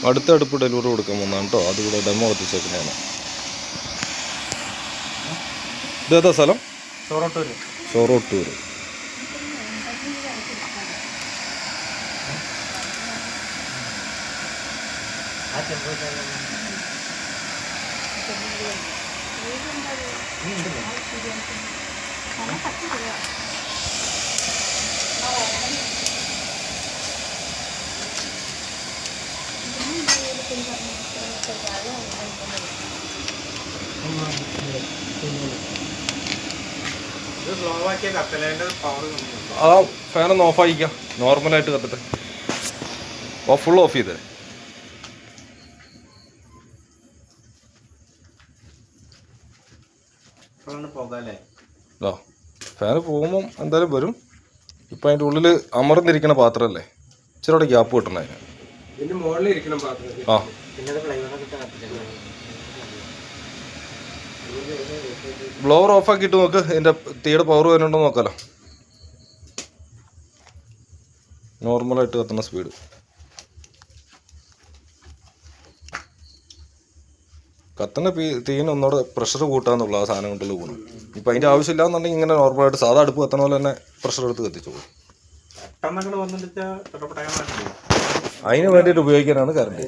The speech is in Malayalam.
അടുത്ത അടുപ്പ് ഡെലിവറി കൊടുക്കാൻ വന്നാണ് കേട്ടോ. അതുകൂടെ ഡെമോ എത്തിച്ചേക്കുന്നതാണ്. ഇതേതാ സ്ഥലം? ചോറോട്ടൂർ. ആ ഫാനൊന്ന് ഓഫാക്കിക്കാം, നോർമലായിട്ട് കത്തിട്ട്. ഫുൾ ഓഫ് ചെയ്തേ. ആ ഫാന് പോകുമ്പം എന്തായാലും വരും. ഇപ്പം അതിൻ്റെ ഉള്ളിൽ അമർന്നിരിക്കണ പാത്രമല്ലേ, ഇച്ചിരി ഗ്യാപ്പ് കിട്ടണേ. ആ ബ്ലോവർ ഓഫാക്കിയിട്ട് നോക്ക്, ഇതിൻ്റെ തീയുടെ പവർ വരുന്നുണ്ടോ നോക്കാലോ. നോർമലായിട്ട് കത്തുന്ന സ്പീഡ്. കത്തുന്ന തീയിന് ഒന്നുകൂടെ പ്രഷർ കൂട്ടാന്നുള്ള ആ സാധനം കൊണ്ടുള്ള ഗുണം. ഇപ്പം അതിൻ്റെ ആവശ്യമില്ലാന്നുണ്ടെങ്കിൽ ഇങ്ങനെ നോർമലായിട്ട് സാധാ അടുപ്പ് കത്തണ പോലെ തന്നെ പ്രഷർ എടുത്ത് കത്തിച്ചോളൂ. അതിന് വേണ്ടിയിട്ട് ഉപയോഗിക്കാനാണ് കറണ്ട്.